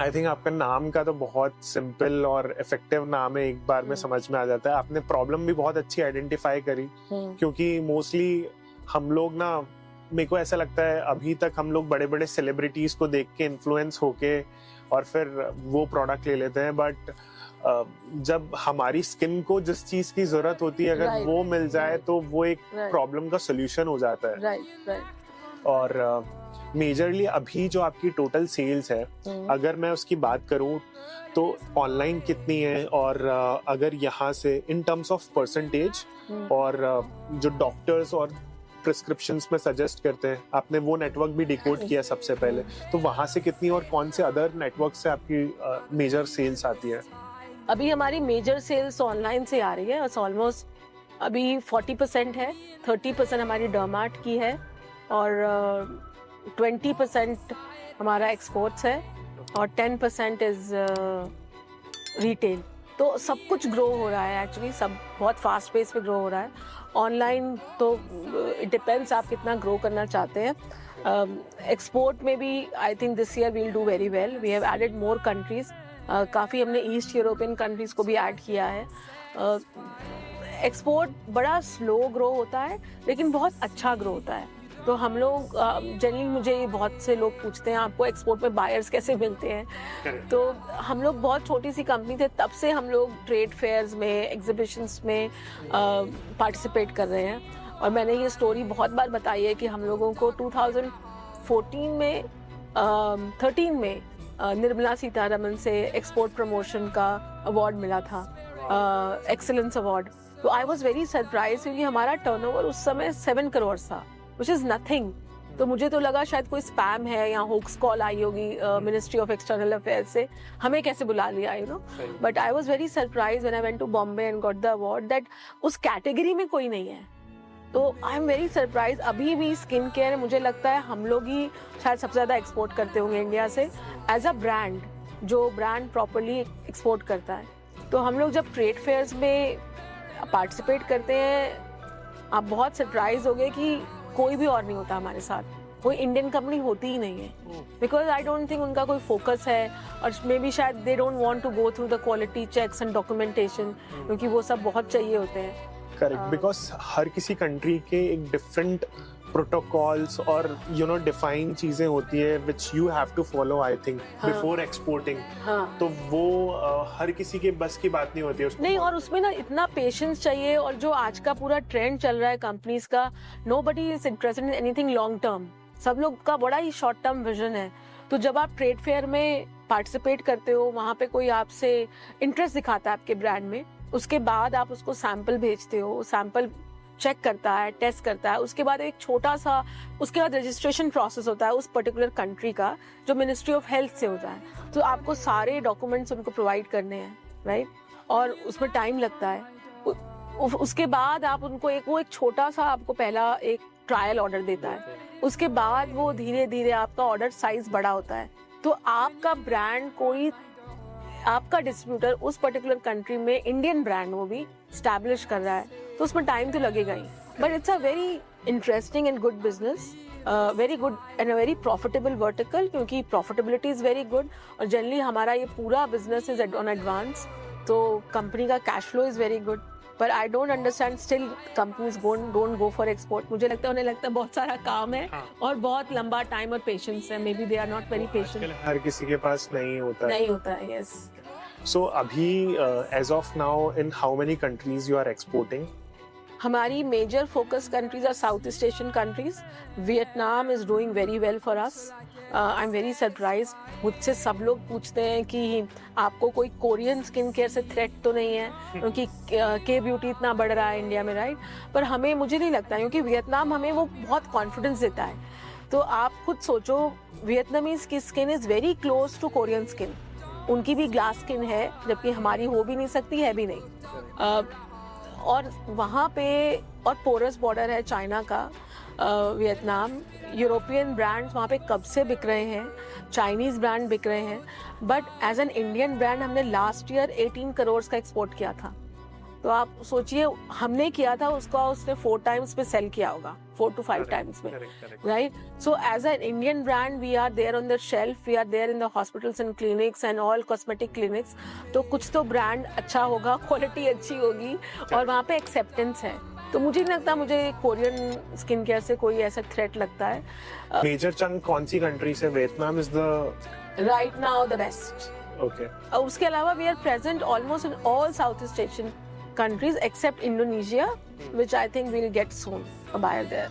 I think आपका नाम का तो बहुत सिंपल और इफेक्टिव नाम है, एक बार में समझ में आ जाता है। आपने प्रॉब्लम भी बहुत अच्छी आइडेंटिफाई करी, क्योंकि मोस्टली हम लोग ना, मेरे को ऐसा लगता है अभी तक हम लोग बड़े बड़े सेलिब्रिटीज को देख के इन्फ्लुएंस होके और फिर वो प्रोडक्ट ले लेते हैं, बट जब हमारी स्किन को जिस चीज की जरूरत होती है अगर वो मिल जाए तो वो एक प्रॉब्लम का सोल्यूशन हो जाता है। और मेजरली अभी जो आपकी टोटल सेल्स है, अगर मैं उसकी बात करूं तो ऑनलाइन कितनी है, और अगर यहाँ से इन टर्म्स ऑफ परसेंटेज, और जो डॉक्टर्स और प्रिस्क्रिप्शंस में सजेस्ट करते हैं, आपने वो नेटवर्क भी डिकोड किया सबसे पहले, तो वहां से कितनी और कौन से अदर नेटवर्क से आपकी मेजर सेल्स आती है? अभी हमारी मेजर सेल्स ऑनलाइन से आ रही है, ऑलमोस्ट अभी 40% है, 30% हमारी डरमार्ट की है और 20% हमारा एक्सपोर्ट्स है और 10% इज रिटेल। तो सब कुछ ग्रो हो रहा है, एक्चुअली सब बहुत फास्ट पेस पे ग्रो हो रहा है। ऑनलाइन तो इट डिपेंड्स आप कितना ग्रो करना चाहते हैं। एक्सपोर्ट में भी I think this year we will do very well. We have added more countries, काफ़ी हमने ईस्ट यूरोपियन कंट्रीज को भी ऐड किया है। एक्सपोर्ट बड़ा स्लो ग्रो होता है लेकिन बहुत अच्छा ग्रो होता है। तो हम लोग जनरली, मुझे बहुत से लोग पूछते हैं आपको एक्सपोर्ट में बायर्स कैसे मिलते हैं, तो हम लोग बहुत छोटी सी कंपनी थे, तब से हम लोग ट्रेड फेयर्स में, एग्जीबिशंस में पार्टिसिपेट कर रहे हैं। और मैंने ये स्टोरी बहुत बार बताई है कि हम लोगों को 2014 में 13 में निर्मला सीतारमन से एक्सपोर्ट प्रमोशन का अवार्ड मिला था, एक्सीलेंस अवार्ड। तो आई वॉज वेरी सरप्राइज क्योंकि हमारा टर्नओवर उस समय 7 करोड़ था, which is nothing। तो मुझे तो लगा शायद कोई स्पैम है या होक्स कॉल आई होगी मिनिस्ट्री ऑफ एक्सटर्नल अफेयर्स से, हमें कैसे बुला लिया, you know. But I was very surprise when I went to Bombay and got the award that उस कैटेगरी में कोई नहीं है। तो आई एम वेरी सरप्राइज। अभी भी स्किन केयर मुझे लगता है हम लोग ही शायद सबसे ज़्यादा एक्सपोर्ट करते होंगे इंडिया से, एज अ ब्रांड, जो ब्रांड प्रॉपरली एक्सपोर्ट करता है। तो हम लोग जब ट्रेड फेयर्स में पार्टिसिपेट करते हैं, आप बहुत सरप्राइज हो गए कि कोई भी और नहीं होता हमारे साथ, कोई इंडियन कंपनी होती ही नहीं है। बिकॉज आई डोंट थिंक उनका कोई फोकस है, और मे बी शायद they don't want to go through the quality checks and documentation, क्योंकि वो सब बहुत चाहिए होते हैं। करेक्ट, बिकॉज हर किसी कंट्री के एक डिफरेंट प्रोटोकॉल्स और डिफाइन चीजें होती है which you have to follow, I think, before exporting. तो वो हर किसी के बस की बात नहीं होती है नहीं, और उसमें ना इतना पेशेंस चाहिए। और जो आज का पूरा ट्रेंड चल रहा है कंपनीज का, nobody is interested in anything long term, सब लोग का बड़ा ही शॉर्ट टर्म विजन है। तो जब आप ट्रेड फेयर में पार्टिसिपेट करते हो, वहाँ पे कोई आपसे इंटरेस्ट दिखाता है आपके ब्रांड में, उसके बाद आप उसको सैंपल भेजते हो, सैंपल चेक करता है, टेस्ट करता है, उसके बाद एक छोटा सा, उसके बाद रजिस्ट्रेशन प्रोसेस होता है उस पर्टिकुलर कंट्री का, जो मिनिस्ट्री ऑफ हेल्थ से होता है। तो आपको सारे डॉक्यूमेंट्स उनको प्रोवाइड करने हैं, राइट, और उसमें टाइम लगता है। उसके बाद आप उनको एक छोटा सा आपको पहला एक ट्रायल ऑर्डर देता है, उसके बाद वो धीरे धीरे आपका ऑर्डर साइज बड़ा होता है। तो आपका ब्रांड, कोई आपका डिस्ट्रीब्यूटर उस पर्टिकुलर कंट्री में इंडियन ब्रांड वो भी स्टैब्लिश कर रहा है, तो उसमें टाइम तो लगेगा ही। But it's a very interesting and good business, very good and a very profitable vertical, क्योंकि प्रॉफिटेबिलिटी इज वेरी गुड। और जनरली हमारा ये पूरा बिजनेस इज ऑन एडवांस, तो कंपनी का cash flow is very good. पर I don't understand still companies don't go for export. मुझे लगता है उन्हें लगता है बहुत सारा काम है और बहुत लंबा टाइम और पेशेंस है। Maybe they are not very patient. हर किसी के पास नहीं होता है, यस। सो अभी as of now in how many countries you are exporting? हमारी major focus countries are south east Asian countries. Vietnam is doing very well for us. I am very surprise. मुझसे सब लोग पूछते हैं कि आपको कोई कोरियन स्किन केयर से थ्रेट तो नहीं है, क्योंकि के ब्यूटी इतना बढ़ रहा है इंडिया में, राइट। पर हमें, मुझे नहीं लगता, क्योंकि वियतनाम हमें वो बहुत कॉन्फिडेंस देता है। तो आप खुद सोचो, वियतनामीज की skin is very close to Korean skin. उनकी भी ग्लास स्किन है, जबकि हमारी हो भी नहीं सकती, है भी नहीं। और वहाँ पे और पोरस बॉर्डर है चाइना का, वियतनाम। यूरोपियन ब्रांड्स वहाँ पे कब से बिक रहे हैं, चाइनीज़ ब्रांड बिक रहे हैं। But as an Indian brand हमने लास्ट ईयर 18 करोड़ का एक्सपोर्ट किया था। तो आप सोचिए हमने किया था उसका, उसने 4 टाइम्स पे सेल किया होगा, 4 to 5 टाइम्स में, right? So as an Indian brand we are there on the shelf, we are there in the hospitals and clinics and all cosmetic clinics. तो कुछ तो ब्रांड अच्छा होगा, क्वालिटी अच्छी होगी और वहाँ पे एक्सेप्टेंस है। तो मुझे नहीं लगता मुझे कोरियन स्किन केयर से कोई ऐसा थ्रेट लगता है। मेजर चंक कौन सी कंट्री से? Vietnam is the right now the best. Okay. और उसके अलावा we are present almost in all South east Asian countries except Indonesia, which I think we'll get soon a buyer there.